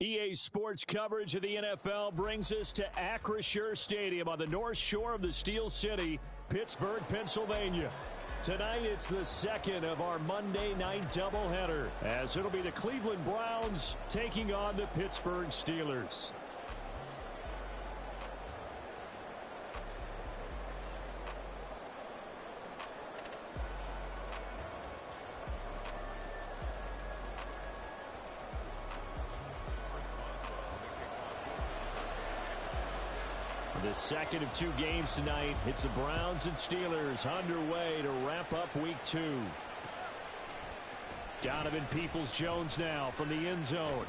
EA Sports coverage of the NFL brings us to Acrisure Stadium on the north shore of the Steel City, Pittsburgh, Pennsylvania. Tonight, it's the second of our Monday night doubleheader, as it'll be the Cleveland Browns taking on the Pittsburgh Steelers. The second of two games tonight. It's the Browns and Steelers underway to wrap up week 2. Donovan Peoples-Jones now from the end zone.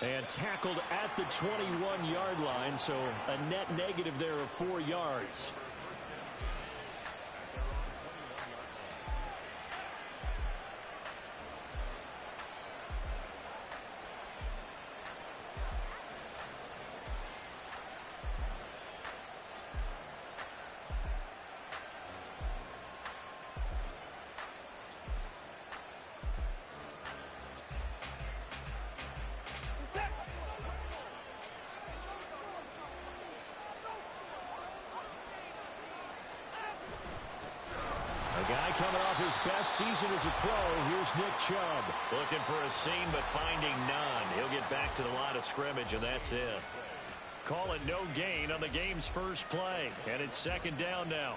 And tackled at the 21-yard line, so a net negative there of 4 yards. Guy coming off his best season as a pro. Here's Nick Chubb. Looking for a seam, but finding none. He'll get back to the line of scrimmage, and that's it. Call it no gain on the game's first play, and it's second down now.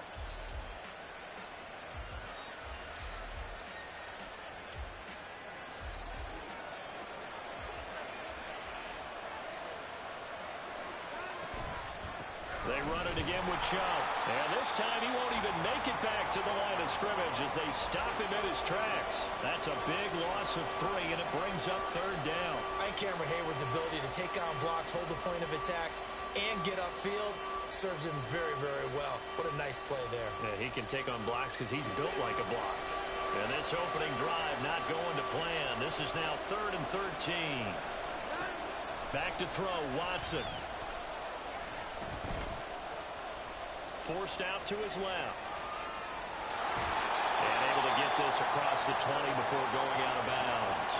They run it again with Chubb. And this time he won't even make it back to the line of scrimmage as they stop him in his tracks. That's a big loss of 3, and it brings up third down. I think Cameron Hayward's ability to take on blocks, hold the point of attack, and get upfield serves him very, very well. What a nice play there. Yeah, he can take on blocks because he's built like a block. And this opening drive not going to plan. This is now 3rd and 13. Back to throw, Watson. Forced out to his left. And able to get this across the 20 before going out of bounds.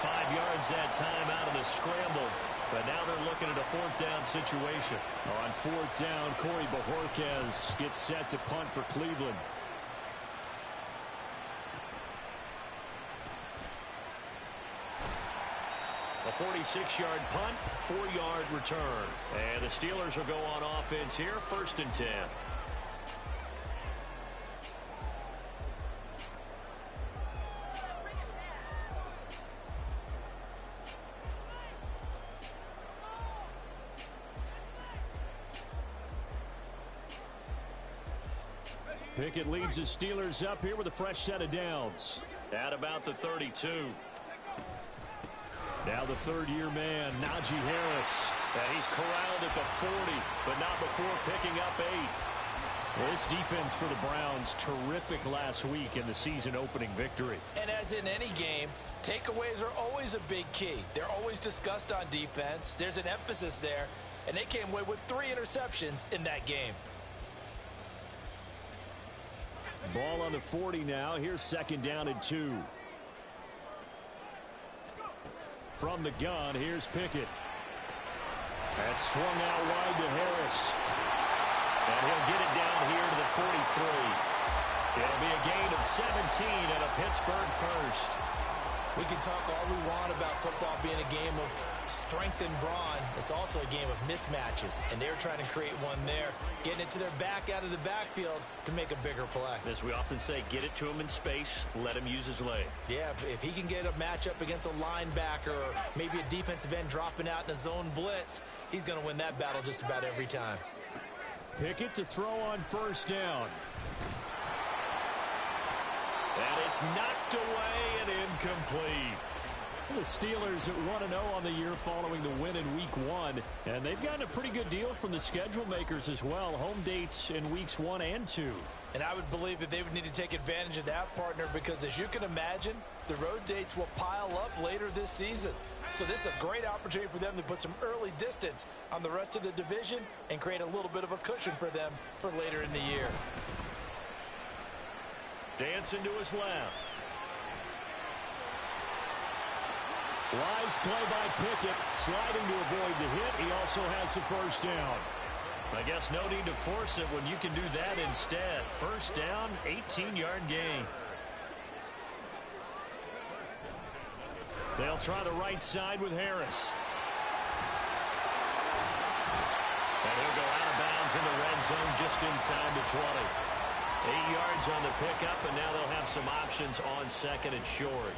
5 yards that time out of the scramble. But now they're looking at a 4th down situation. On 4th down, Corey Bojorquez gets set to punt for Cleveland. A 46-yard punt, 4-yard return. And the Steelers will go on offense here, 1st and 10. Pickett leads the Steelers up here with a fresh set of downs. At about the 32. Now the third-year man, Najee Harris. And he's corralled at the 40, but not before picking up 8. This defense for the Browns, terrific last week in the season-opening victory. And as in any game, takeaways are always a big key. They're always discussed on defense. There's an emphasis there, and they came away with 3 interceptions in that game. Ball on the 40 now. Here's 2nd down and 2. From the gun, here's Pickett. That's swung out wide to Harris. And he'll get it down here to the 43. It'll be a gain of 17 and a Pittsburgh first. We can talk all we want about football being a game of strength and brawn. It's also a game of mismatches, and they're trying to create one there, getting it to their back out of the backfield to make a bigger play. As we often say, get it to him in space, let him use his leg. Yeah, if he can get a matchup against a linebacker or maybe a defensive end dropping out in a zone blitz, he's going to win that battle just about every time. Pickett to throw on 1st down. And it's knocked away and incomplete. The Steelers at 1-0 on the year following the win in Week 1. And they've gotten a pretty good deal from the schedule makers as well. Home dates in Weeks 1 and 2. And I would believe that they would need to take advantage of that, partner, because as you can imagine, the road dates will pile up later this season. So this is a great opportunity for them to put some early distance on the rest of the division and create a little bit of a cushion for them for later in the year. Dancing to his left. Wise play by Pickett, sliding to avoid the hit. He also has the first down. I guess no need to force it when you can do that instead. First down, 18-yard gain. They'll try the right side with Harris. And he'll go out of bounds in the red zone just inside the 20. 8 yards on the pickup, and now they'll have some options on second and short.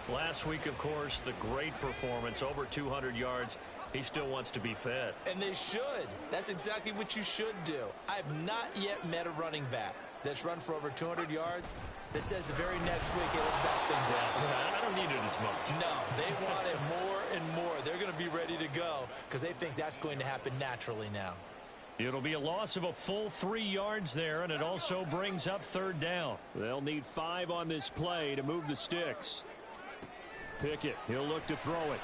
Last week, of course, the great performance, over 200 yards. He still wants to be fed. And they should. That's exactly what you should do. I have not yet met a running back that's run for over 200 yards that says the very next week, hey, let's back things up. I don't need it as much. No, they want it more and more. They're going to be ready to go because they think that's going to happen naturally now. It'll be a loss of a full 3 yards there, and it also brings up third down. They'll need 5 on this play to move the sticks. Pickett, he'll look to throw it.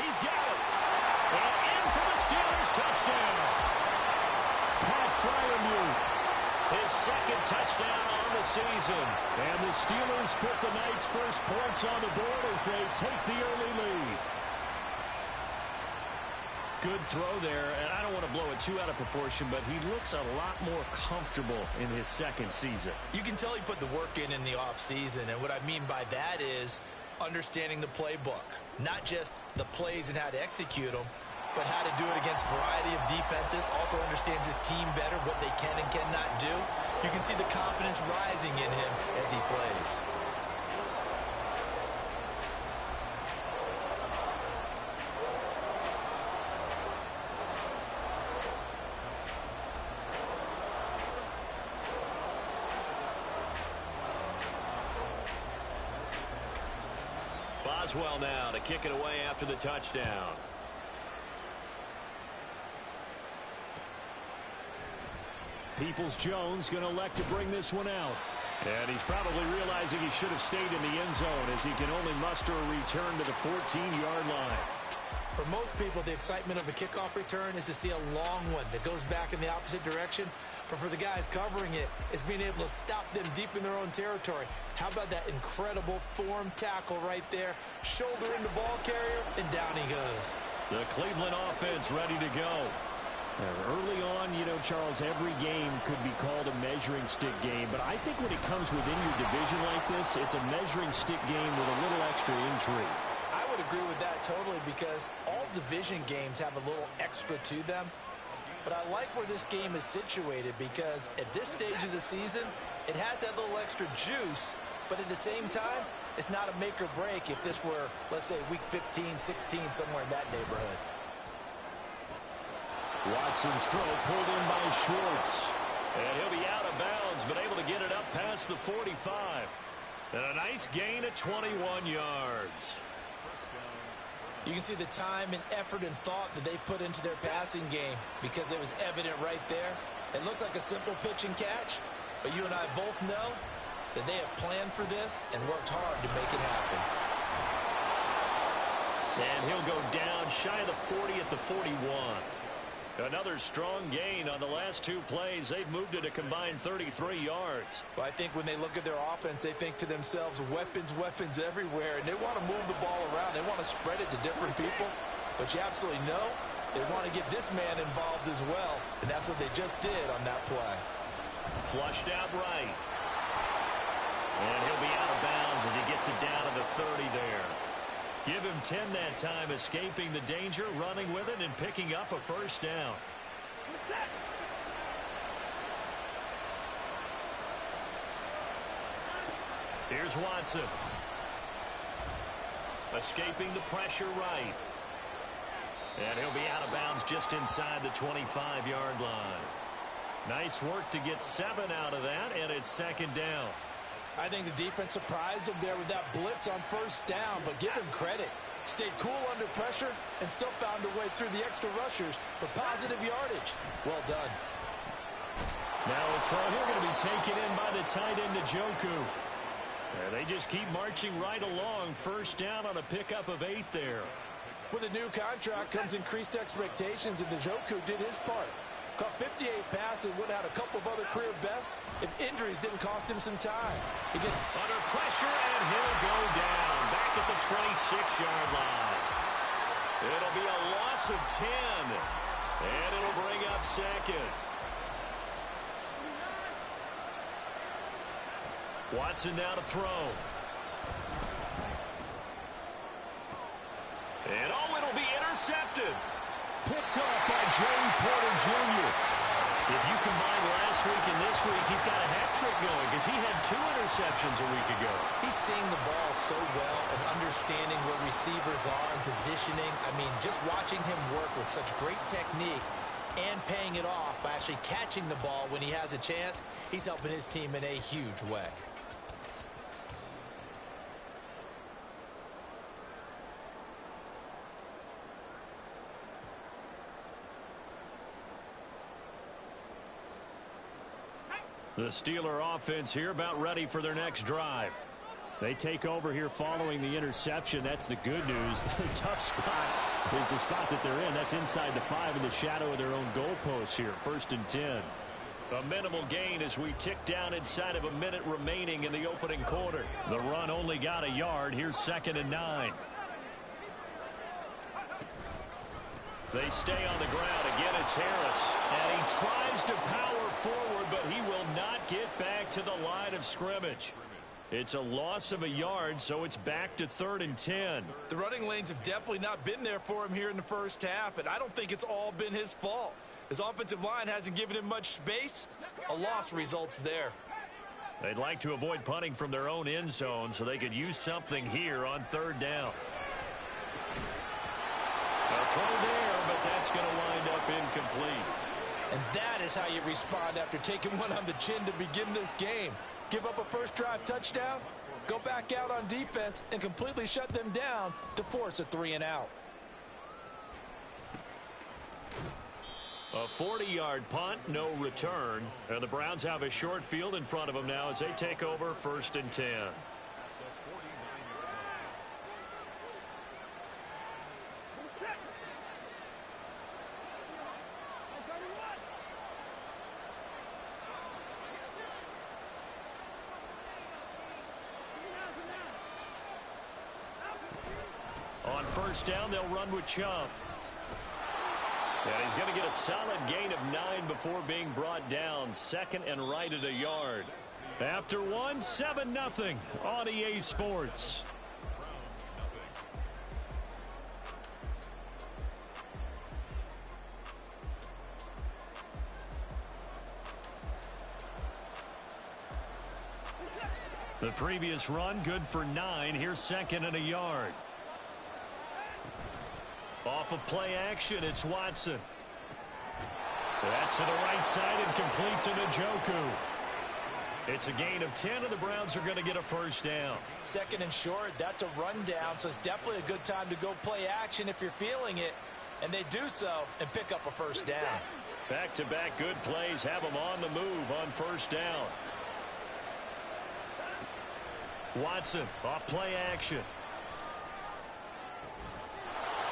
He's got it. And in for the Steelers touchdown. Pat Fryermuth. His second touchdown on the season. And the Steelers put the Knights' first points on the board as they take the early lead. Good throw there, and I don't want to blow it too out of proportion, but he looks a lot more comfortable in his second season. You can tell he put the work in the offseason, and what I mean by that is understanding the playbook. Not just the plays and how to execute them, but how to do it against a variety of defenses. Also understands his team better, what they can and cannot do. You can see the confidence rising in him as he plays. Boswell now to kick it away after the touchdown. Peoples-Jones going to elect to bring this one out. And he's probably realizing he should have stayed in the end zone as he can only muster a return to the 14-yard line. For most people, the excitement of a kickoff return is to see a long one that goes back in the opposite direction. But for the guys covering it, it's being able to stop them deep in their own territory. How about that incredible form tackle right there? Shoulder in the ball carrier, and down he goes. The Cleveland offense ready to go. Early on, you know, Charles, every game could be called a measuring stick game. But I think when it comes within your division like this, it's a measuring stick game with a little extra intrigue. I would agree with that totally because all division games have a little extra to them. But I like where this game is situated because at this stage of the season, it has that little extra juice. But at the same time, it's not a make or break if this were, let's say, week 15, 16, somewhere in that neighborhood. Watson's throw pulled in by Schwartz. And he'll be out of bounds, but able to get it up past the 45. And a nice gain at 21 yards. You can see the time and effort and thought that they put into their passing game because it was evident right there. It looks like a simple pitch and catch, but you and I both know that they have planned for this and worked hard to make it happen. And he'll go down shy of the 40 at the 41. Another strong gain on the last 2 plays. They've moved it a combined 33 yards. Well, I think when they look at their offense, they think to themselves, weapons, weapons everywhere, and they want to move the ball around. They want to spread it to different people, but you absolutely know they want to get this man involved as well, and that's what they just did on that play. Flushed out right. And he'll be out of bounds as he gets it down to the 30 there. Give him 10 that time, escaping the danger, running with it, and picking up a first down. Here's Watson. Escaping the pressure right. And he'll be out of bounds just inside the 25-yard line. Nice work to get 7 out of that, and it's second down. I think the defense surprised him there with that blitz on first down, but give him credit. Stayed cool under pressure and still found a way through the extra rushers for positive yardage. Well done. Now a throw here going to be taken in by the tight end, Njoku. And they just keep marching right along. First down on a pickup of 8 there. With a new contract comes increased expectations, and Njoku did his part. Caught 58 passes, would have had a couple of other career bests if injuries didn't cost him some time. He gets under pressure, and he'll go down back at the 26-yard line. It'll be a loss of 10, and it'll bring up second. Watson now to throw. And it'll be intercepted. Picked up by Joey Porter Jr. If you combine last week and this week, he's got a hat trick going because he had 2 interceptions a week ago. He's seeing the ball so well and understanding where receivers are and positioning. I mean, just watching him work with such great technique and paying it off by actually catching the ball when he has a chance, he's helping his team in a huge way. The Steeler offense here about ready for their next drive. They take over here following the interception. That's the good news. The tough spot is the spot that they're in. That's inside the 5 in the shadow of their own goalpost here. 1st and 10. A minimal gain as we tick down inside of a minute remaining in the opening quarter. The run only got a yard. Here's 2nd and 9. They stay on the ground. Again, it's Harris. And he tries to power forward, but he will not get back to the line of scrimmage. It's a loss of a yard, so it's back to 3rd and 10. The running lanes have definitely not been there for him here in the first half, and I don't think it's all been his fault. His offensive line hasn't given him much space. A loss results there. They'd like to avoid punting from their own end zone so they could use something here on 3rd down. A throw there, but that's going to wind up incomplete. And that is how you respond after taking one on the chin to begin this game. Give up a first drive touchdown, go back out on defense, and completely shut them down to force a 3-and-out. A 40-yard punt, no return. And the Browns have a short field in front of them now as they take over 1st and 10. On 1st down, they'll run with Chubb. And he's going to get a solid gain of 9 before being brought down. 2nd and right at a yard. After 1, 7-0 on EA Sports. The previous run, good for 9. Here's 2nd and a yard. Off of play action, it's Watson. That's to the right side and complete to Njoku. It's a gain of 10, and the Browns are going to get a 1st down. 2nd and short, that's a rundown, so it's definitely a good time to go play action if you're feeling it. And they do so and pick up a 1st down. Back-to-back good plays have them on the move on 1st down. Watson off play action.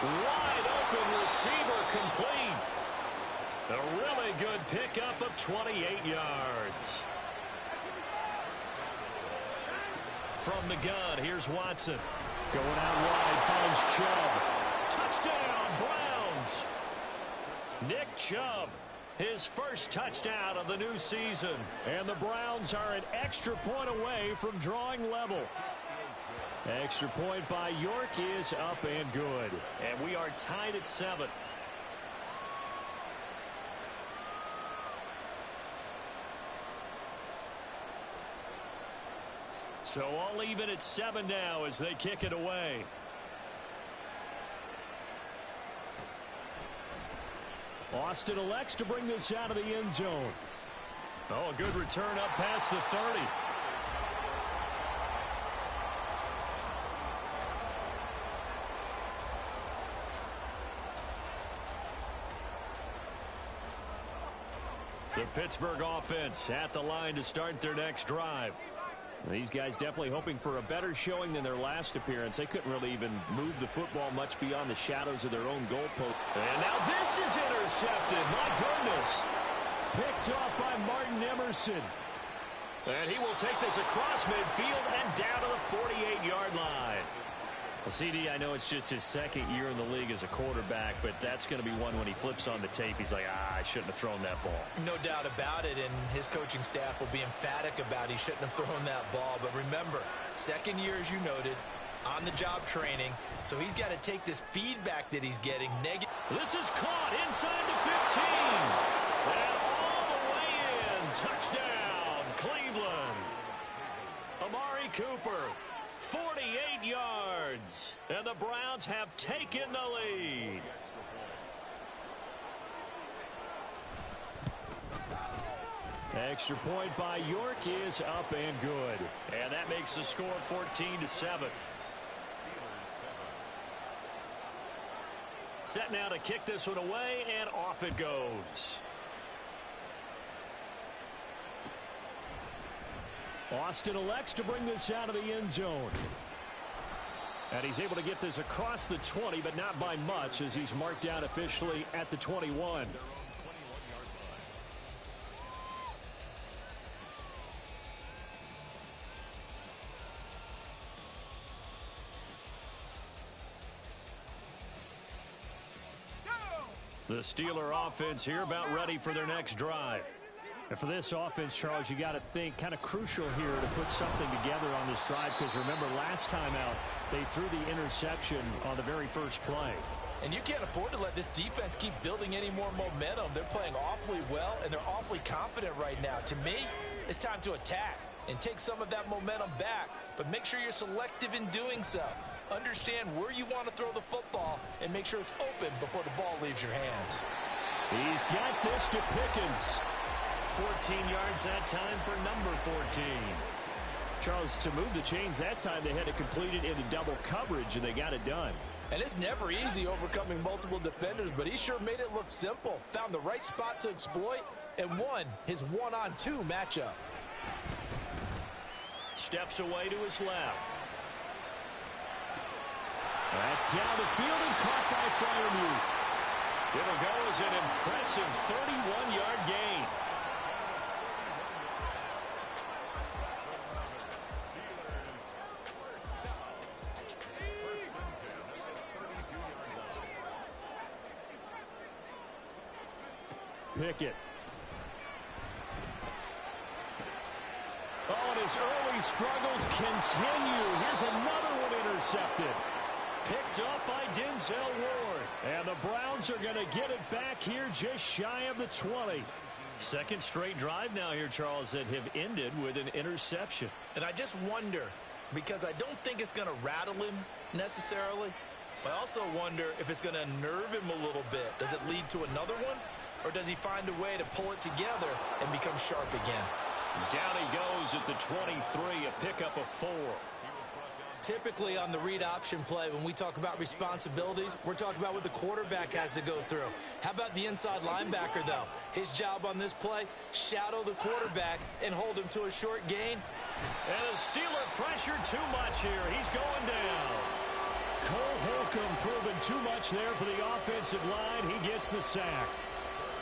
Wide open receiver complete. A really good pickup of 28 yards. From the gun, here's Watson. Going out wide, finds Chubb. Touchdown, Browns. Nick Chubb, his first touchdown of the new season. And the Browns are an extra point away from drawing level. Extra point by York is up and good. And we are tied at 7. So all even at 7 now as they kick it away. Austin elects to bring this out of the end zone. Oh, a good return up past the 30. The Pittsburgh offense at the line to start their next drive. These guys definitely hoping for a better showing than their last appearance. They couldn't really even move the football much beyond the shadows of their own goalpost. And now this is intercepted. My goodness. Picked off by Martin Emerson. And he will take this across midfield and down to the 48-yard line. Well, CD, I know it's just his second year in the league as a quarterback, but that's going to be one when he flips on the tape. He's like, I shouldn't have thrown that ball. No doubt about it, and his coaching staff will be emphatic about he shouldn't have thrown that ball. But remember, second year, as you noted, on-the-job training, so he's got to take this feedback that he's getting. This is caught inside the 15. And all the way in. Touchdown, Cleveland. Amari Cooper. 48 yards, and the Browns have taken the lead. Extra point by York is up and good. And that makes the score 14-7. Set now to kick this one away, and off it goes. Austin elects to bring this out of the end zone. And he's able to get this across the 20, but not by much, as he's marked down officially at the 21. The Steeler offense here about ready for their next drive. And for this offense, Charles, you got to think kind of crucial here to put something together on this drive, because remember last time out they threw the interception on the very first play. And you can't afford to let this defense keep building any more momentum. They're playing awfully well, and they're awfully confident right now. To me, it's time to attack and take some of that momentum back, but make sure you're selective in doing so. Understand where you want to throw the football and make sure it's open before the ball leaves your hands. He's got this to Pickens. 14 yards that time for number 14. Charles, to move the chains that time, they had to complete it into double coverage, and they got it done. And it's never easy overcoming multiple defenders, but he sure made it look simple. Found the right spot to exploit and won his one-on-two matchup. Steps away to his left. That's down the field and caught by Freiermuth. It'll go as an impressive 31-yard gain. Pickett. Oh, and his early struggles continue. Here's another one intercepted. Picked up by Denzel Ward. And the Browns are going to get it back here just shy of the 20. Second straight drive now here, Charles, that have ended with an interception. And I just wonder, because I don't think it's going to rattle him necessarily, but I also wonder if it's going to unnerve him a little bit. Does it lead to another one? Or does he find a way to pull it together and become sharp again? Down he goes at the 23, a pickup of 4. Typically on the read option play, when we talk about responsibilities, we're talking about what the quarterback has to go through. How about the inside linebacker, though? His job on this play, shadow the quarterback and hold him to a short gain. And the Steeler pressure too much here. He's going down. Cole Holcomb proving too much there for the offensive line. He gets the sack.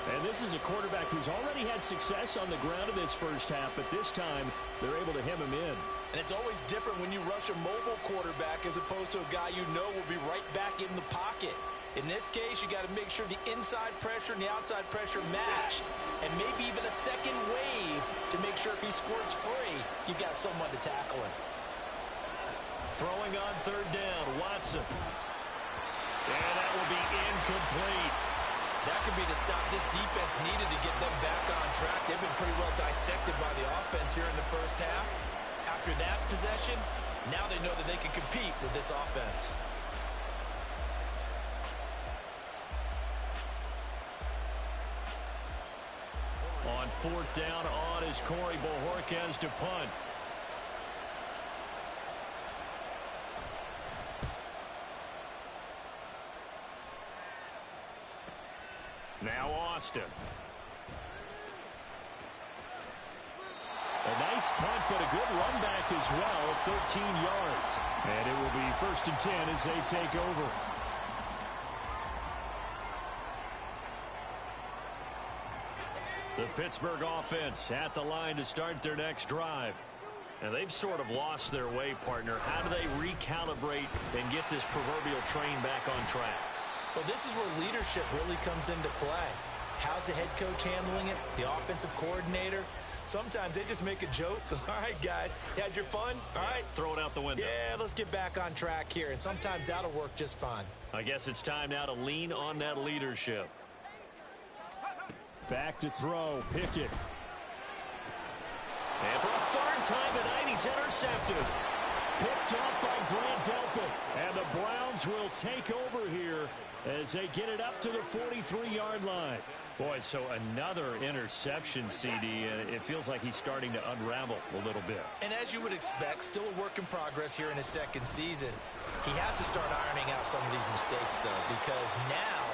And this is a quarterback who's already had success on the ground in this first half, but this time they're able to hem him in. And it's always different when you rush a mobile quarterback as opposed to a guy you know will be right back in the pocket. In this case, you got to make sure the inside pressure and the outside pressure match, and maybe even a second wave to make sure if he squirts free, you got someone to tackle him. Throwing on third down, Watson. And that will be incomplete. That could be the stop this defense needed to get them back on track. They've been pretty well dissected by the offense here in the first half. After that possession, now they know that they can compete with this offense. On fourth down, on is Corey Bojorquez to punt. Now Austin. A nice Nice punt, but a good run back as well, 13 yards. And it will be 1st and 10 as they take over. The Pittsburgh offense at the line to start their next drive. And they've sort of lost their way, partner. How do they recalibrate and get this proverbial train back on track? Well, this is where leadership really comes into play. How's the head coach handling it? The offensive coordinator? Sometimes they just make a joke. All right, guys, you had your fun? All right. Throw it out the window. Yeah, let's get back on track here. And sometimes that'll work just fine. I guess it's time now to lean on that leadership. Back to throw. Pickett. And for a third time tonight, he's intercepted. Picked off by Grant Delpit. And the Browns will take over here as they get it up to the 43-yard line. Boy, so another interception, CD. It feels like he's starting to unravel a little bit. And as you would expect, still a work in progress here in his second season. He has to start ironing out some of these mistakes, though, because now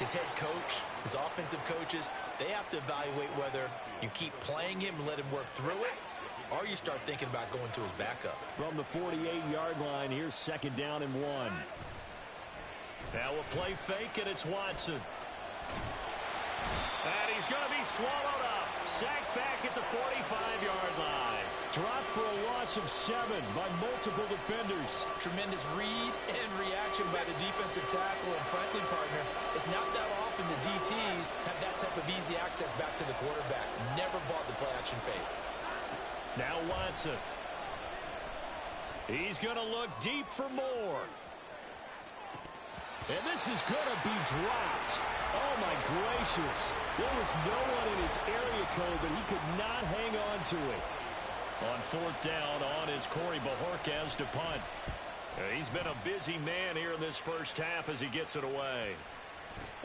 his head coach, his offensive coaches, they have to evaluate whether you keep playing him and let him work through it, or you start thinking about going to his backup. From the 48-yard line, here's 2nd down and 1. Now a play fake, and it's Watson. And he's going to be swallowed up. Sacked back at the 45-yard line. Dropped for a loss of 7 by multiple defenders. Tremendous read and reaction by the defensive tackle. And frankly, partner, it's not that often the DTs have that type of easy access back to the quarterback. Never bought the play-action fake. Now Watson. He's going to look deep for more. And this is going to be dropped. Oh, my gracious. There was no one in his area code, but he could not hang on to it. On 4th down, on is Corey Bajorquez to punt. He's been a busy man here in this first half as he gets it away.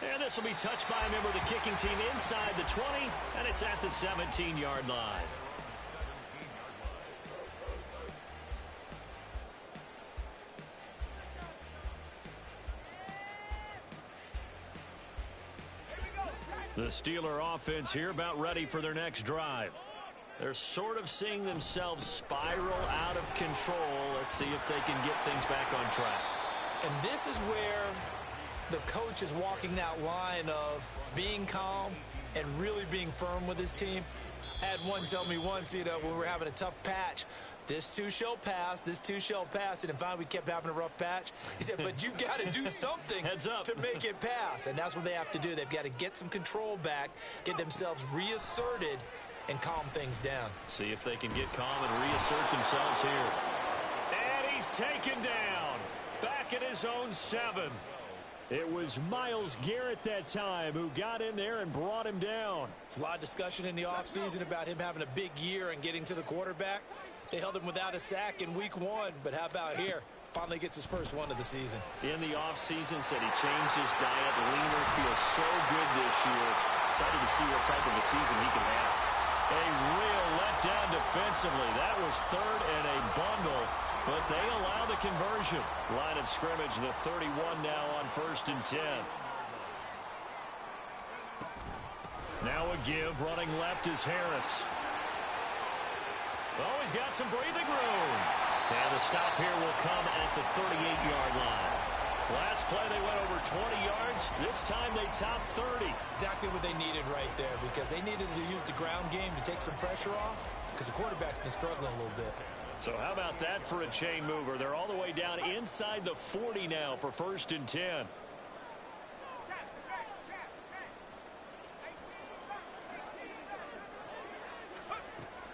And this will be touched by a member of the kicking team inside the 20, and it's at the 17-yard line. The Steeler offense here about ready for their next drive. They're sort of seeing themselves spiral out of control. Let's see if they can get things back on track. And this is where the coach is walking that line of being calm and really being firm with his team. I had one tell me once, when we were having a tough patch, this too shall pass, this too shall pass. And finally we kept having a rough patch. He said, but you got to do something Heads up. to make it pass. And that's what they have to do. They've got to get some control back, get themselves reasserted, and calm things down. See if they can get calm and reassert themselves here. And he's taken down. Back at his own 7. It was Myles Garrett that time who got in there and brought him down. There's a lot of discussion in the offseason about him having a big year and getting to the quarterback. They held him without a sack in week 1, but how about here? Finally gets his first one of the season. In the offseason, said he changed his diet. Leaner, feels so good this year. Excited to see what type of a season he can have. A real letdown defensively. That was 3rd and a bundle, but they allow the conversion. Line of scrimmage, the 31 now on 1st and 10. Now a give. Running left is Harris. Oh, he's got some breathing room. And the stop here will come at the 38-yard line. Last play, they went over 20 yards. This time, they topped 30. Exactly what they needed right there, because they needed to use the ground game to take some pressure off, because the quarterback's been struggling a little bit. So how about that for a chain mover? They're all the way down inside the 40 now for 1st and 10.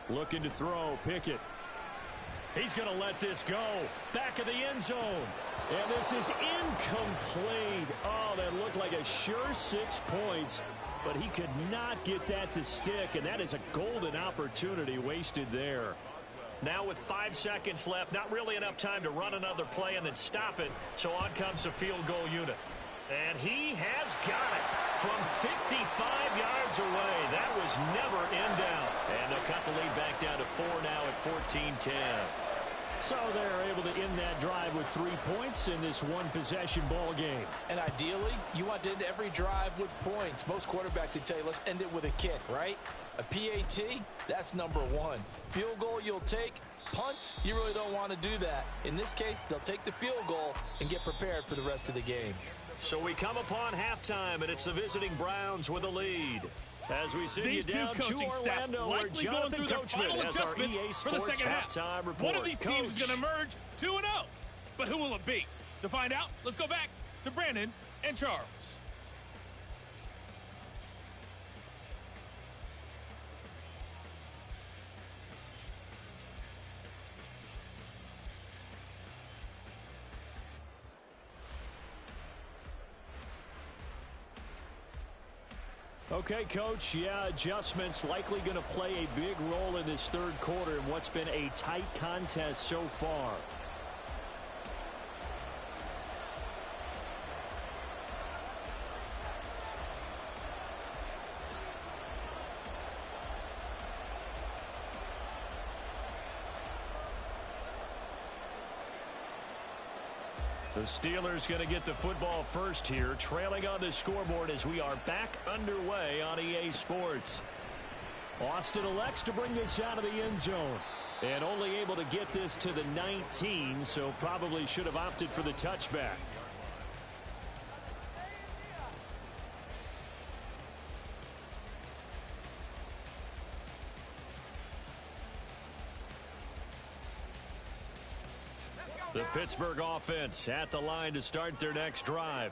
Looking to throw. Pickett. He's going to let this go. Back of the end zone. And this is incomplete. Oh, that looked like a sure 6 points. But he could not get that to stick. And that is a golden opportunity wasted there. Now with 5 seconds left, not really enough time to run another play and then stop it. So on comes the field goal unit. And he has got it from 55 yards away. That was never in doubt. And they'll cut the lead back down to 4 now at 14-10. So they're able to end that drive with 3 points in this one-possession ball game. And ideally, you want to end every drive with points. Most quarterbacks would tell you, let's end it with a kick, right? A PAT, that's number one. Field goal you'll take. Punts, you really don't want to do that. In this case, they'll take the field goal and get prepared for the rest of the game. So we come upon halftime, and it's the visiting Browns with a lead. As we send you down to Orlando, where Jonathan Coachman has our EA Sports halftime report. One of these teams is going to emerge 2-0. But who will it be? To find out, let's go back to Brandon and Charles. Okay, Coach, yeah, adjustments likely going to play a big role in this third quarter in what's been a tight contest so far. The Steelers going to get the football first here, trailing on the scoreboard as we are back underway on EA Sports. Austin elects to bring this out of the end zone. And only able to get this to the 19, so probably should have opted for the touchback. The Pittsburgh offense at the line to start their next drive.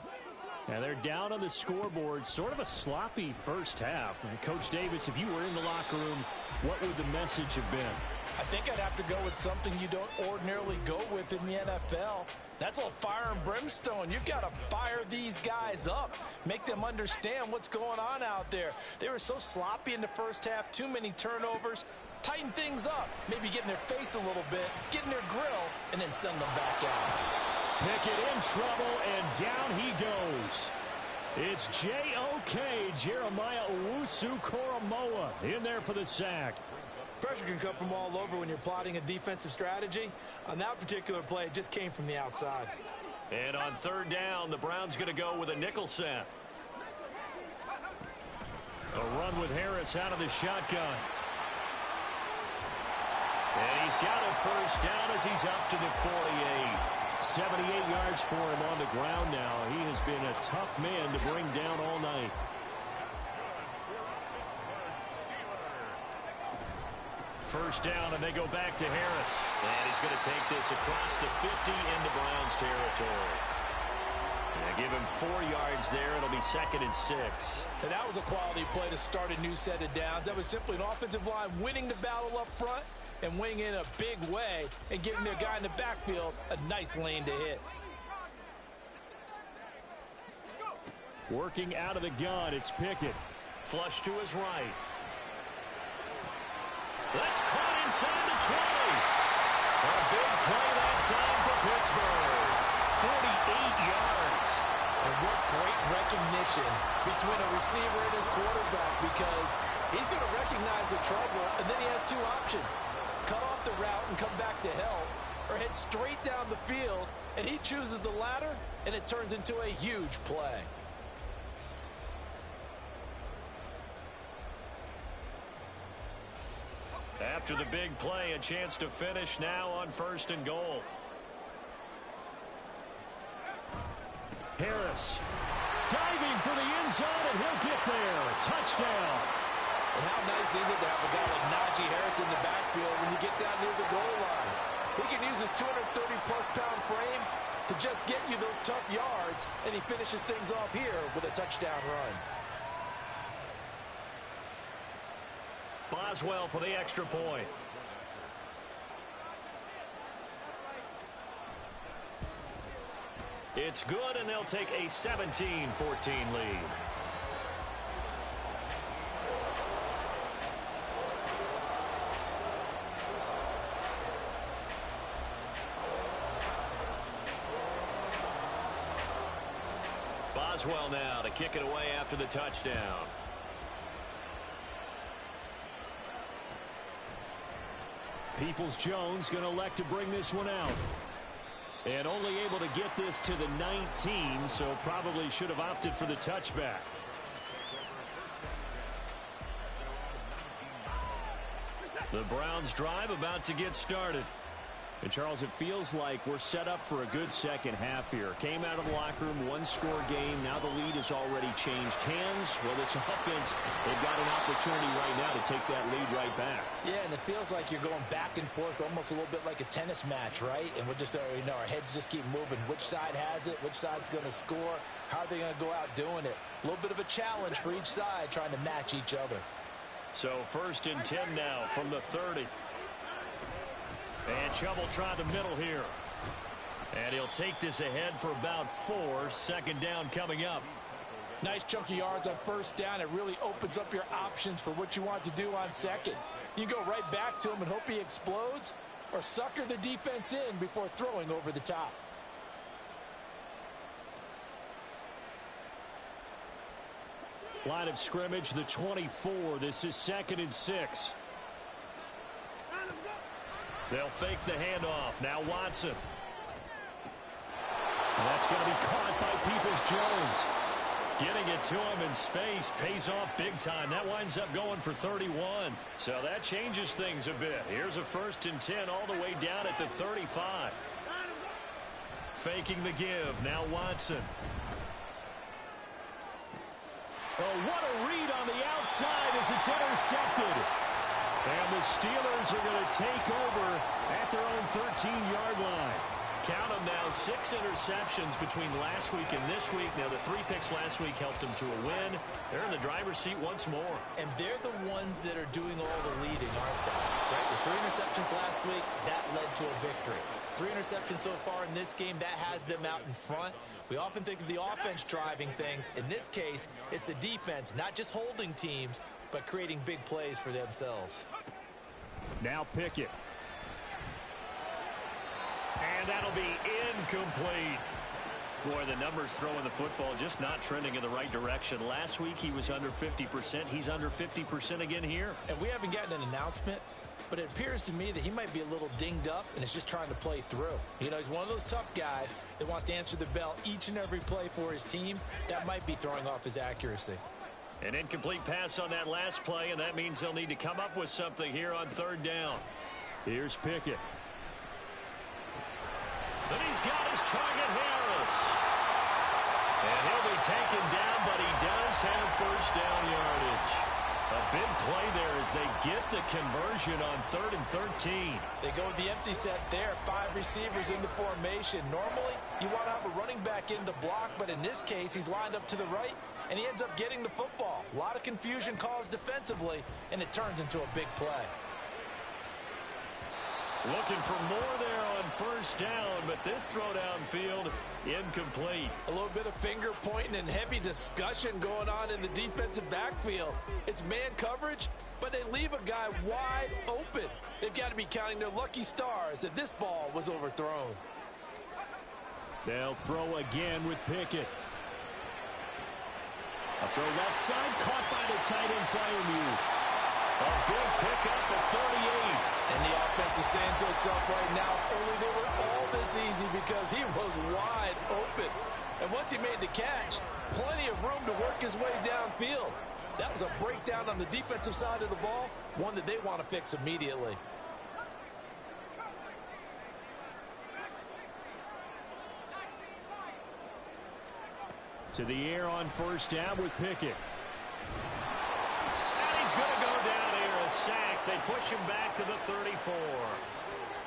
And they're down on the scoreboard. Sort of a sloppy first half. And Coach Davis, if you were in the locker room, what would the message have been? I think I'd have to go with something you don't ordinarily go with in the NFL. That's a little fire and brimstone. You've got to fire these guys up. Make them understand what's going on out there. They were so sloppy in the first half. Too many turnovers. Tighten things up. Maybe get in their face a little bit. Get in their grill. And then send them back out. Pickett in trouble. And down he goes. It's J.O.K. Jeremiah Owusu-Koramoah in there for the sack. Pressure can come from all over when you're plotting a defensive strategy. On that particular play, it just came from the outside. And on third down, the Browns going to go with a nickel set. A run with Harris out of the shotgun. And he's got a first down as he's up to the 48. 78 yards for him on the ground now. He has been a tough man to bring down all night. First down, and they go back to Harris. And he's going to take this across the 50 into Browns territory. And give him 4 yards there. It'll be 2nd and 6. And that was a quality play to start a new set of downs. That was simply an offensive line winning the battle up front and winning in a big way and giving their guy in the backfield a nice lane to hit. Working out of the gun, it's Pickett. Flush to his right. That's caught inside the 20. A big play that time for Pittsburgh. 48 yards. And what great recognition between a receiver and his quarterback, because he's going to recognize the trouble, and then he has two options. Cut off the route and come back to help, or head straight down the field, and he chooses the latter, and it turns into a huge play. After the big play, a chance to finish now on 1st and goal. Harris diving for the end zone, and he'll get there. Touchdown. And how nice is it to have a guy like Najee Harris in the backfield when you get down near the goal line? He can use his 230-plus pound frame to just get you those tough yards, and he finishes things off here with a touchdown run. Boswell for the extra point. It's good, and they'll take a 17-14 lead. Boswell now to kick it away after the touchdown. Peoples-Jones going to elect to bring this one out. And only able to get this to the 19, so probably should have opted for the touchback. The Browns drive about to get started. And, Charles, it feels like we're set up for a good second half here. Came out of the locker room, one-score game. Now the lead has already changed hands. Well, this offense, they've got an opportunity right now to take that lead right back. Yeah, and it feels like you're going back and forth almost a little bit like a tennis match, right? And we're just, our heads just keep moving. Which side has it? Which side's going to score? How are they going to go out doing it? A little bit of a challenge for each side trying to match each other. So 1st and 10 now from the 30. And Chubb will try the middle here. And he'll take this ahead for about 4. 2nd down coming up. Nice chunk of yards on 1st down. It really opens up your options for what you want to do on 2nd. You go right back to him and hope he explodes, or sucker the defense in before throwing over the top. Line of scrimmage, the 24. This is 2nd and 6. They'll fake the handoff. Now Watson. And that's going to be caught by Peoples-Jones. Getting it to him in space pays off big time. That winds up going for 31. So that changes things a bit. Here's a 1st and 10 all the way down at the 35. Faking the give. Now Watson. Oh, what a read on the outside as it's intercepted. And the Steelers are going to take over at their own 13-yard line. Count them now, 6 interceptions between last week and this week. Now, the 3 picks last week helped them to a win. They're in the driver's seat once more. And they're the ones that are doing all the leading, aren't they? Right? The 3 interceptions last week, that led to a victory. 3 interceptions so far in this game, that has them out in front. We often think of the offense driving things. In this case, it's the defense, not just holding teams, but creating big plays for themselves. Now Pickett. And that'll be incomplete. Boy, the numbers throwing the football just not trending in the right direction. Last week he was under 50%. He's under 50% again here. And we haven't gotten an announcement, but it appears to me that he might be a little dinged up and is just trying to play through. You know, he's one of those tough guys that wants to answer the bell each and every play for his team. That might be throwing off his accuracy. An incomplete pass on that last play, and that means they'll need to come up with something here on 3rd down. Here's Pickett. And he's got his target, Harris. And he'll be taken down, but he does have 1st down yardage. A big play there as they get the conversion on 3rd and 13. They go with the empty set there, 5 receivers in the formation. Normally, you want to have a running back in to block, but in this case, he's lined up to the right, and he ends up getting the football. A lot of confusion caused defensively, and it turns into a big play. Looking for more there on 1st down, but this throw downfield incomplete. A little bit of finger pointing and heavy discussion going on in the defensive backfield. It's man coverage, but they leave a guy wide open. They've got to be counting their lucky stars that this ball was overthrown. They'll throw again with Pickett. A throw left side, caught by the tight end Freiermuth. A big pickup at 38. And the offense is saying to itself right now, only they were all this easy because he was wide open. And once he made the catch, plenty of room to work his way downfield. That was a breakdown on the defensive side of the ball, one that they want to fix immediately. To the air on 1st down with Pickett. And he's going to go down here, a sack. They push him back to the 34.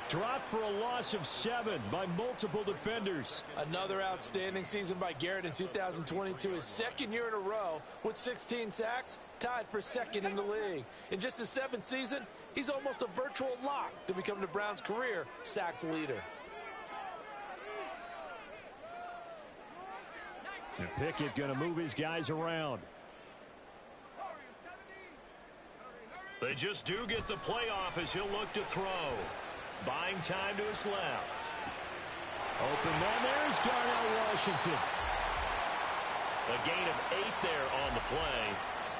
Dropped for a loss of 7 by multiple defenders. Another outstanding season by Garrett in 2022. His 2nd year in a row with 16 sacks, tied for 2nd in the league. In just his 7th season, he's almost a virtual lock to become the Browns' career sacks leader. And Pickett going to move his guys around. They just do get the playoff as he'll look to throw. Buying time to his left. Open man, there's Darnell Washington. A gain of 8 there on the play.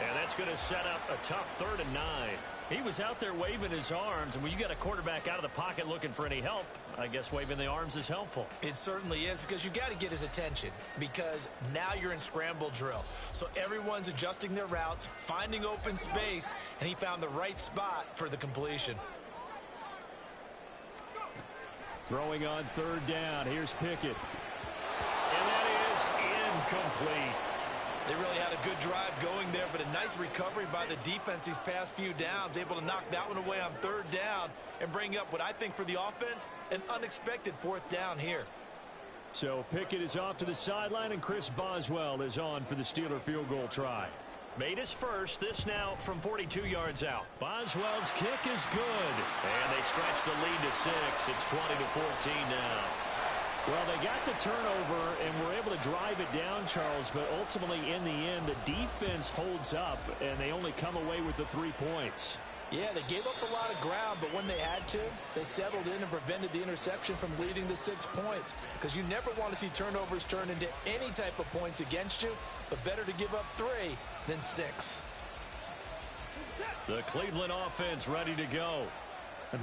And that's going to set up a tough 3rd and 9. He was out there waving his arms, and when you got a quarterback out of the pocket looking for any help, I guess waving the arms is helpful. It certainly is, because you got to get his attention, because now you're in scramble drill. So everyone's adjusting their routes, finding open space, and he found the right spot for the completion. Throwing on third down. Here's Pickett. And that is incomplete. They really had a good drive going there, but a nice recovery by the defense these past few downs, able to knock that one away on third down and bring up what I think for the offense, an unexpected fourth down here. So Pickett is off to the sideline, and Chris Boswell is on for the Steeler field goal try. Made his first, this now from 42 yards out. Boswell's kick is good, and they stretch the lead to 6. It's 20-14 now. Well, they got the turnover and were able to drive it down, Charles, but ultimately in the end, the defense holds up, and they only come away with the 3 points. Yeah, they gave up a lot of ground, but when they had to, they settled in and prevented the interception from leading to 6 points. Because you never want to see turnovers turn into any type of points against you, but better to give up 3 than 6. The Cleveland offense ready to go.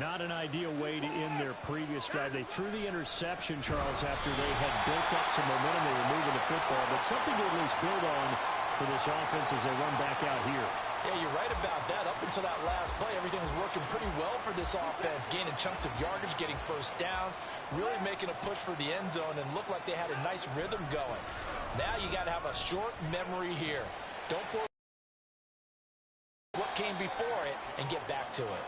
Not an ideal way to end their previous drive. They threw the interception, Charles, after they had built up some momentum. They were moving the football, but something to at least build on for this offense as they run back out here. Yeah, you're right about that. Up until that last play, everything was working pretty well for this offense, gaining chunks of yardage, getting first downs, really making a push for the end zone, and looked like they had a nice rhythm going. Now you got to have a short memory here. Don't forget what came before it and get back to it.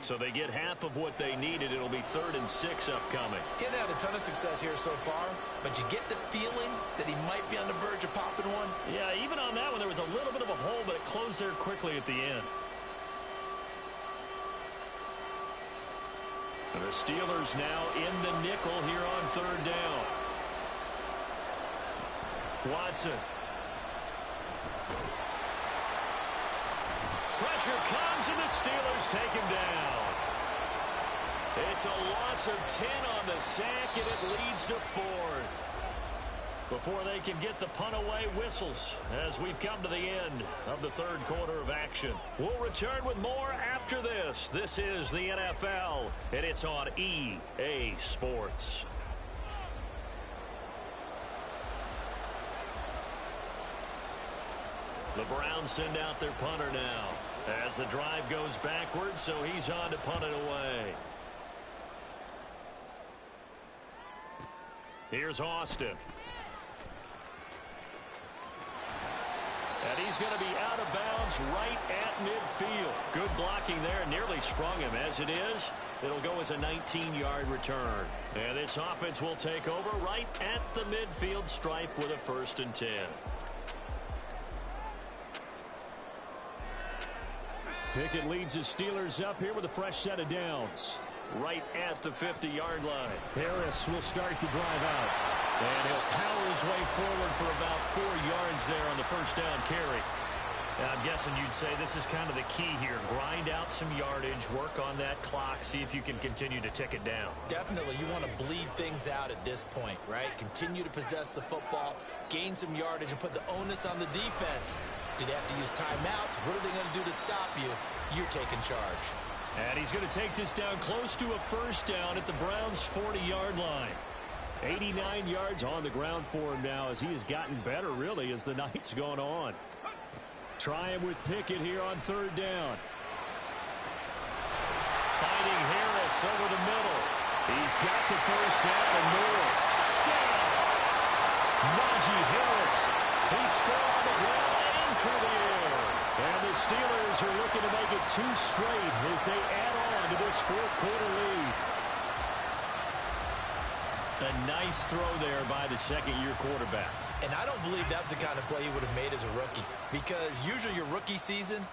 So they get half of what they needed. It'll be 3rd and 6 upcoming. Getting had a ton of success here so far, but you get the feeling that he might be on the verge of popping one. Yeah, even on that one, there was a little bit of a hole, but it closed there quickly at the end. And the Steelers now in the nickel here on 3rd down. Watson. Pressure comes, and the Steelers take him down. It's a loss of 10 on the sack, and it leads to 4th. Before they can get the punt away, whistles as we've come to the end of the 3rd quarter of action. We'll return with more after this. This is the NFL, and it's on EA Sports. The Browns send out their punter now as the drive goes backwards, so he's on to punt it away. Here's Austin. And he's going to be out of bounds right at midfield. Good blocking there. Nearly sprung him. As it is, it'll go as a 19-yard return. And this offense will take over right at the midfield stripe with a 1st and 10. Pickett leads his Steelers up here with a fresh set of downs. Right at the 50-yard line. Harris will start the drive out. And he'll power his way forward for about 4 yards there on the 1st down carry. And I'm guessing you'd say this is kind of the key here. Grind out some yardage, work on that clock, see if you can continue to tick it down. Definitely, you want to bleed things out at this point, right? Continue to possess the football, gain some yardage, and put the onus on the defense. Do they have to use timeouts? What are they going to do to stop you? You're taking charge. And he's going to take this down close to a 1st down at the Browns' 40-yard line. 89 yards on the ground for him now as he has gotten better, really, as the night's gone on. Trying with Pickett here on 3rd down. Fighting Harris over the middle. He's got the 1st down and more. Touchdown! Najee Harris. He scored on the ground and through the air. And the Steelers are looking to make it 2 straight as they add on to this 4th quarter lead. A nice throw there by the 2nd-year quarterback. And I don't believe that's the kind of play he would have made as a rookie, because usually your rookie season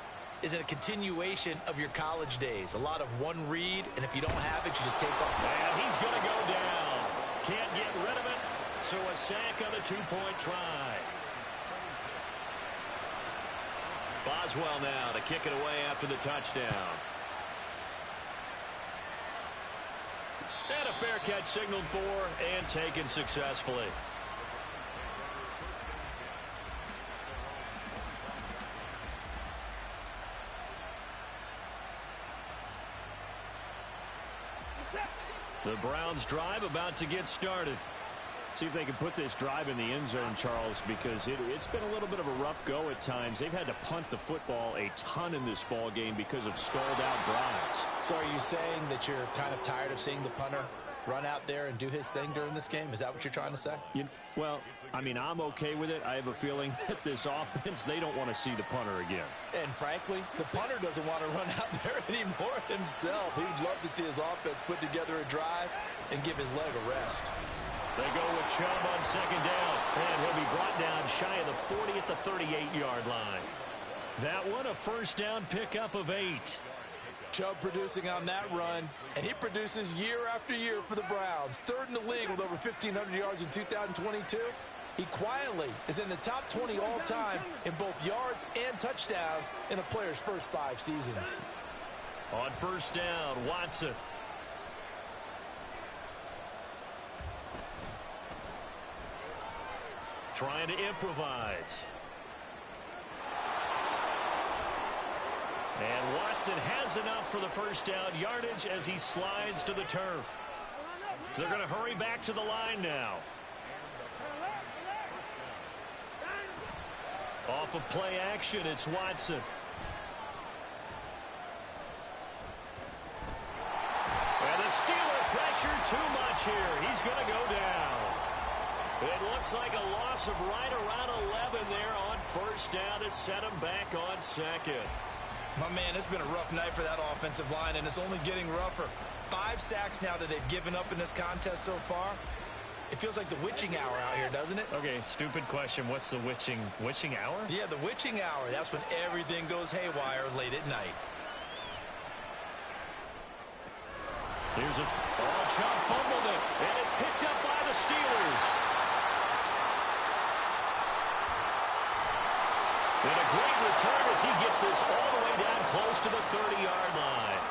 is a continuation of your college days. A lot of one read, and if you don't have it, you just take off. And he's going to go down. Can't get rid of it, so a sack on a 2-point try. Boswell now to kick it away after the touchdown. And a fair catch signaled for and taken successfully. The Browns drive about to get started. See if they can put this drive in the end zone, Charles, because it's been a little bit of a rough go at times. They've had to punt the football a ton in this ball game because of stalled out drives. So are you saying that you're kind of tired of seeing the punter run out there and do his thing during this game? Is that what you're trying to say? Well, I mean, I'm okay with it. I have a feeling that this offense, they don't want to see the punter again. And frankly, the punter doesn't want to run out there anymore himself. He would love to see his offense put together a drive and give his leg a rest. They go with Chubb on second down. And he'll be brought down shy of the 40 at the 38-yard line. That one, a first down pickup of 8. Chubb producing on that run, and he produces year after year for the Browns. Third in the league with over 1,500 yards in 2022. He quietly is in the top 20 all-time in both yards and touchdowns in a player's first 5 seasons. On first down, Watson. Trying to improvise. And Watson has enough for the first down yardage as he slides to the turf. They're going to hurry back to the line now. Off of play action, it's Watson. And the Steeler pressure too much here. He's going to go down. It looks like a loss of right around 11 there on first down to set him back on second. My man, it's been a rough night for that offensive line, and it's only getting rougher. 5 sacks now that they've given up in this contest so far. It feels like the witching hour out here, doesn't it? Okay, stupid question. What's the witching hour? Yeah, the witching hour. That's when everything goes haywire late at night. Here's its Chubb fumbled it, and it's picked up by the Steelers. And a great return as he gets this all the way down close to the 30-yard line.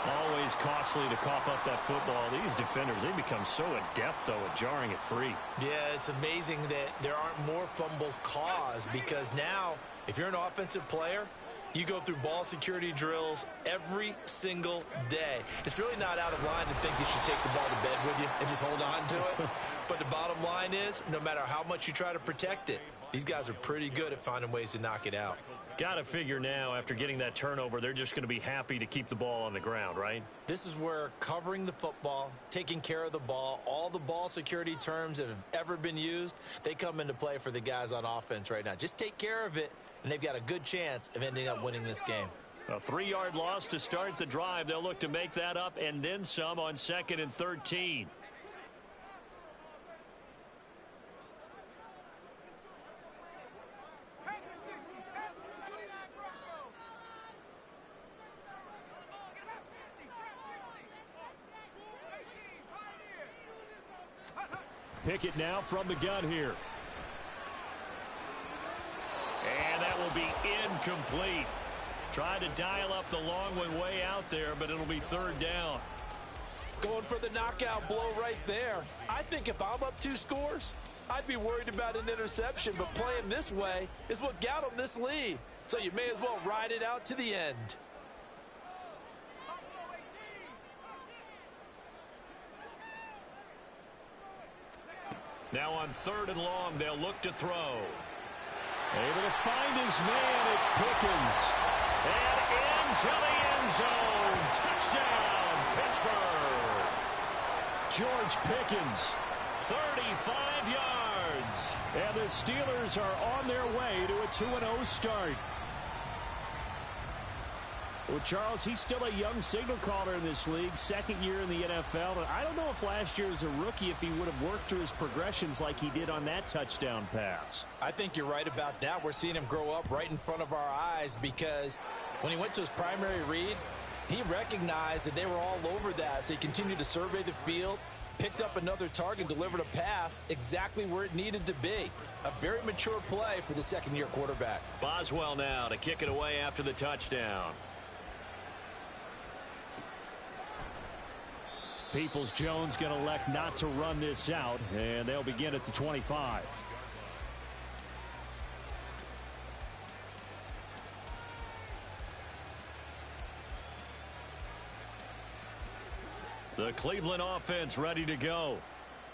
Always costly to cough up that football. These defenders, they become so adept, though, at jarring it free. Yeah, it's amazing that there aren't more fumbles caused, because now, if you're an offensive player, you go through ball security drills every single day. It's really not out of line to think you should take the ball to bed with you and just hold on to it. But the bottom line is, no matter how much you try to protect it, these guys are pretty good at finding ways to knock it out. Got to figure now, after getting that turnover, they're just going to be happy to keep the ball on the ground, right? This is where covering the football, taking care of the ball, all the ball security terms that have ever been used, they come into play for the guys on offense right now. Just take care of it, and they've got a good chance of ending up winning this game. A 3-yard loss to start the drive. They'll look to make that up and then some on 2nd and 13. Pickett now from the gun here. And that will be incomplete. Tried to dial up the long one way out there, but it'll be 3rd down. Going for the knockout blow right there. I think if I'm up 2 scores, I'd be worried about an interception, but playing this way is what got them this lead. So you may as well ride it out to the end. Now on 3rd and long, they'll look to throw. Able to find his man. It's Pickens. And into the end zone. Touchdown, Pittsburgh. George Pickens. 35 yards. And the Steelers are on their way to a 2-0 start. Well, Charles, he's still a young signal caller in this league, 2nd year in the NFL. And I don't know if last year as a rookie, if he would have worked through his progressions like he did on that touchdown pass. I think you're right about that. We're seeing him grow up right in front of our eyes, because when he went to his primary read, he recognized that they were all over that. So he continued to survey the field, picked up another target, delivered a pass exactly where it needed to be. A very mature play for the 2nd-year quarterback. Boswell now to kick it away after the touchdown. Peoples-Jones going to elect not to run this out, and they'll begin at the 25. The Cleveland offense ready to go.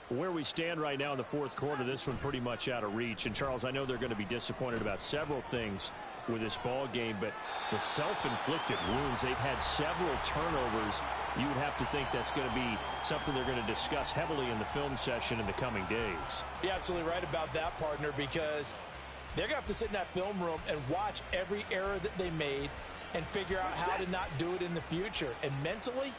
Where we stand right now in the fourth quarter, this one pretty much out of reach. And, Charles, I know they're going to be disappointed about several things with this ball game, but the self-inflicted wounds, they've had several turnovers. You would have to think that's going to be something they're going to discuss heavily in the film session in the coming days. You're absolutely right about that, partner, because they're going to have to sit in that film room and watch every error that they made and figure out how to not do it in the future. And mentally,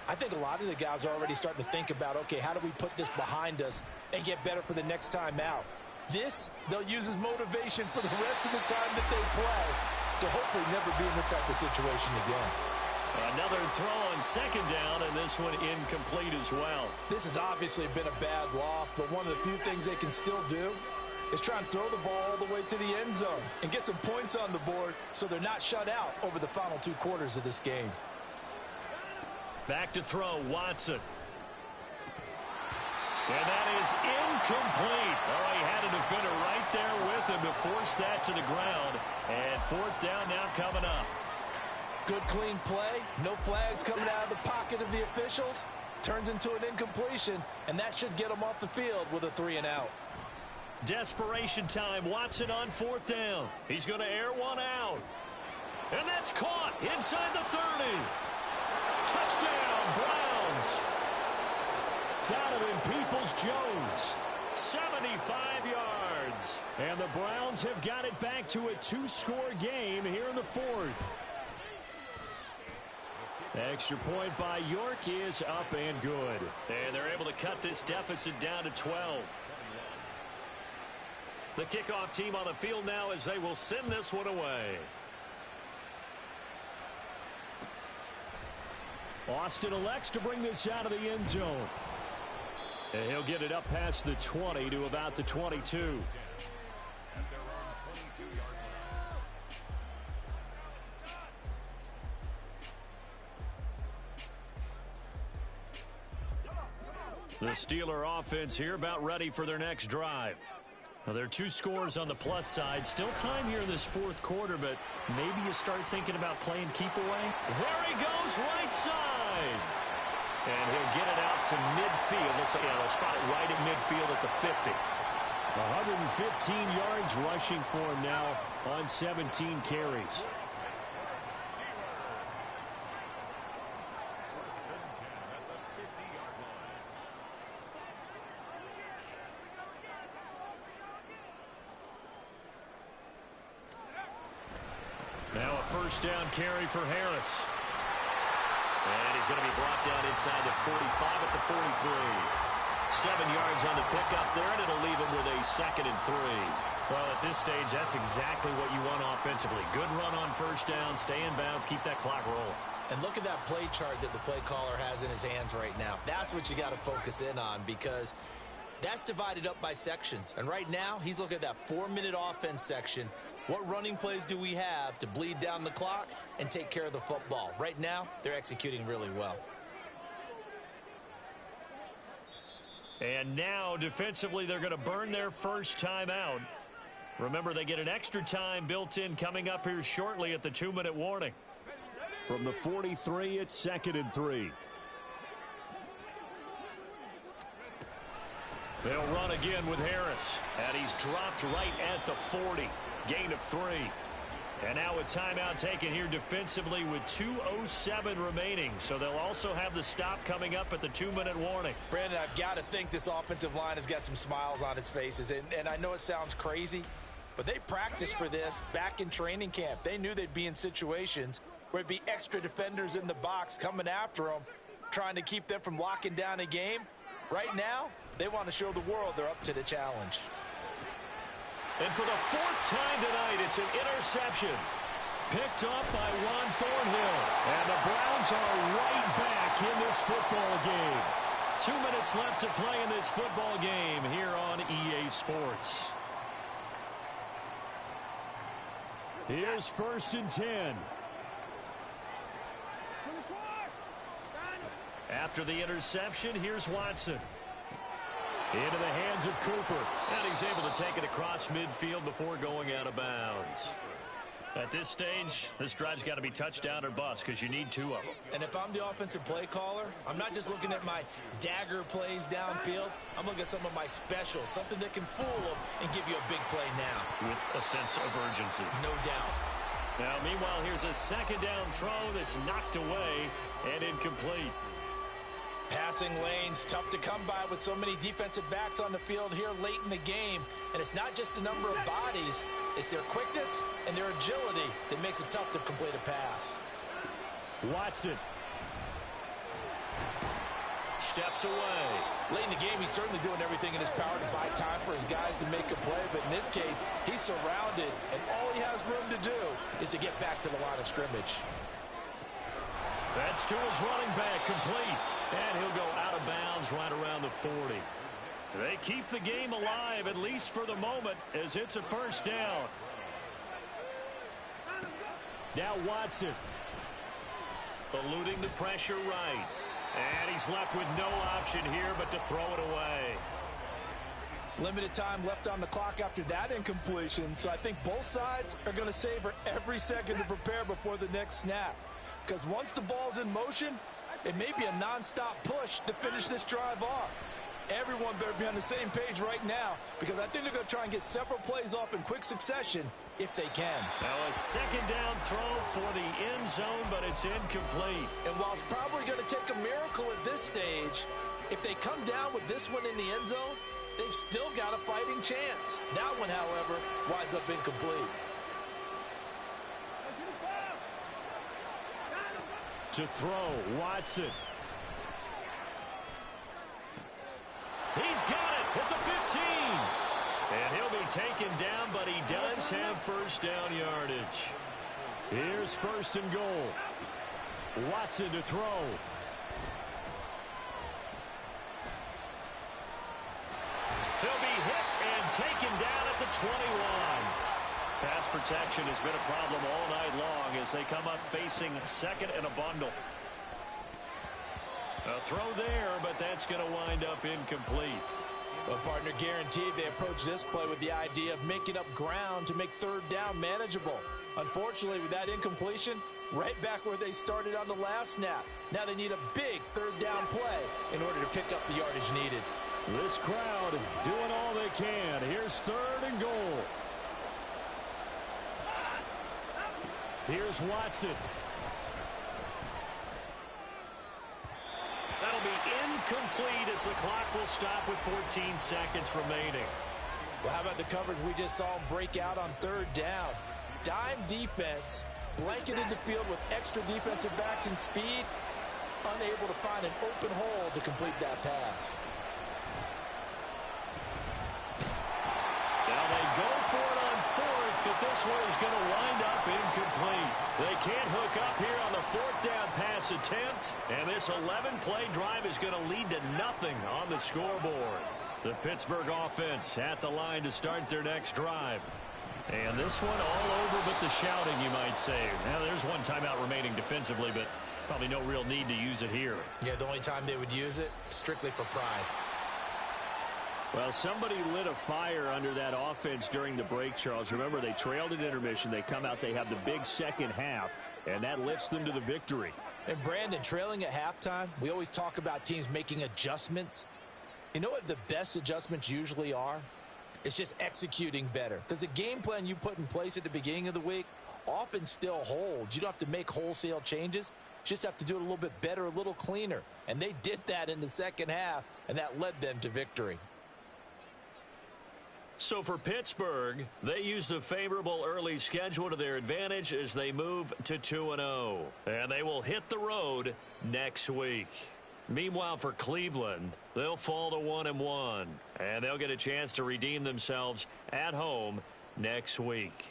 I think a lot of the guys are already starting to think about, okay, how do we put this behind us and get better for the next time out? This, they'll use as motivation for the rest of the time that they play to hopefully never be in this type of situation again. Another throw on second down, and this one incomplete as well. This has obviously been a bad loss, but one of the few things they can still do is try and throw the ball all the way to the end zone and get some points on the board so they're not shut out over the final 2 quarters of this game. Back to throw, Watson. And that is incomplete. Oh, he had a defender right there with him to force that to the ground. And fourth down now coming up. Good clean play. No flags coming out of the pocket of the officials. Turns into an incompletion, and that should get them off the field with a 3-and-out. Desperation time. Watson on fourth down. He's going to air one out. And that's caught inside the 30. Touchdown, Browns. Donovan Peoples-Jones, 75 yards. And the Browns have got it back to a 2-score game here in the fourth. Extra point by York is up and good. And they're able to cut this deficit down to 12. The kickoff team on the field now as they will send this one away. Austin elects to bring this out of the end zone. And he'll get it up past the 20 to about the 22. The Steeler offense here about ready for their next drive. Now, there are 2 scores on the plus side. Still time here in this fourth quarter, but maybe you start thinking about playing keep away. There he goes, right side. And he'll get it out to midfield. They'll spot it right at midfield at the 50. 115 yards rushing for him now on 17 carries. Now a first down carry for Harris. And he's going to be brought down inside the 45 at the 43. 7 yards on the pickup there, and it'll leave him with a 2nd and 3. Well, at this stage, that's exactly what you want offensively. Good run on first down, stay in bounds, keep that clock rolling. And look at that play chart that the play caller has in his hands right now. That's what you got to focus in on, because that's divided up by sections. And right now, he's looking at that 4-minute offense section. What running plays do we have to bleed down the clock and take care of the football? Right now, they're executing really well. And now, defensively, they're going to burn their first time out. Remember, they get an extra time built in coming up here shortly at the 2-minute warning. From the 43, it's 2nd and 3. They'll run again with Harris. And he's dropped right at the 40. Gain of 3. And now a timeout taken here defensively with 2:07 remaining. So they'll also have the stop coming up at the 2-minute warning. Brandon, I've got to think this offensive line has got some smiles on its faces. And I know it sounds crazy, but they practiced for this back in training camp. They knew they'd be in situations where it'd be extra defenders in the box coming after them, trying to keep them from locking down a game. Right now, they want to show the world they're up to the challenge. And for the 4th time tonight, it's an interception. Picked up by Juan Thornhill. And the Browns are right back in this football game. 2 minutes left to play in this football game here on EA Sports. Here's 1st and 10. After the interception, here's Watson. Into the hands of Cooper. And he's able to take it across midfield before going out of bounds. At this stage, this drive's got to be touchdown or bust because you need 2 of them. And if I'm the offensive play caller, I'm not just looking at my dagger plays downfield. I'm looking at some of my specials, something that can fool them and give you a big play now. With a sense of urgency. No doubt. Now, meanwhile, here's a second down throw that's knocked away and incomplete. Passing lanes, tough to come by with so many defensive backs on the field here late in the game. And it's not just the number of bodies, it's their quickness and their agility that makes it tough to complete a pass. Watson. Steps away. Late in the game, he's certainly doing everything in his power to buy time for his guys to make a play. But in this case, he's surrounded, and all he has room to do is to get back to the line of scrimmage. That's to his running back, complete. And he'll go out of bounds right around the 40. They keep the game alive, at least for the moment, as it's a first down. Now Watson. Eluding the pressure right. And he's left with no option here but to throw it away. Limited time left on the clock after that incompletion, so I think both sides are going to savor every second to prepare before the next snap. Because once the ball's in motion, it may be a non-stop push to finish this drive off. Everyone better be on the same page right now, because I think they're going to try and get several plays off in quick succession if they can. Now a second down throw for the end zone, but it's incomplete. And while it's probably going to take a miracle at this stage, if they come down with this one in the end zone, they've still got a fighting chance. That one, however, winds up incomplete. To throw, Watson. He's got it at the 15. And he'll be taken down, but he does have first down yardage. Here's first and goal. Watson to throw. He'll be hit and taken down at the 21. Pass protection has been a problem all night long as they come up facing second and a bundle. A throw there, but that's going to wind up incomplete. Well, partner, guaranteed they approach this play with the idea of making up ground to make third down manageable. Unfortunately, with that incompletion, right back where they started on the last snap. Now they need a big third down play in order to pick up the yardage needed. This crowd doing all they can. Here's third and goal. Here's Watson. That'll be incomplete as the clock will stop with 14 seconds remaining. Well, how about the coverage we just saw him break out on third down? Dime defense, blanketed the field with extra defensive backs and speed, unable to find an open hole to complete that pass. Now they go for it on fourth, but this one is going to wind up incomplete. They can't hook up here on the fourth down pass attempt, and this 11-play drive is going to lead to nothing on the scoreboard. The Pittsburgh offense at the line to start their next drive. And this one all over but the shouting, you might say. Now, there's one timeout remaining defensively, but probably no real need to use it here. Yeah, the only time they would use it, strictly for pride. Well, somebody lit a fire under that offense during the break, Charles. Remember, they trailed at intermission. They come out, they have the big second half, and that lifts them to the victory. And, Brandon, trailing at halftime, we always talk about teams making adjustments. You know what the best adjustments usually are? It's just executing better. Because the game plan you put in place at the beginning of the week often still holds. You don't have to make wholesale changes. You just have to do it a little bit better, a little cleaner. And they did that in the second half, and that led them to victory. So for Pittsburgh, they use the favorable early schedule to their advantage as they move to 2-0. And they will hit the road next week. Meanwhile, for Cleveland, they'll fall to 1-1. And they'll get a chance to redeem themselves at home next week.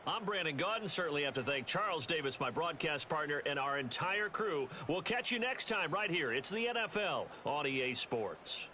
I'm Brandon Gaudin. Certainly have to thank Charles Davis, my broadcast partner, and our entire crew. We'll catch you next time right here. It's the NFL on EA Sports.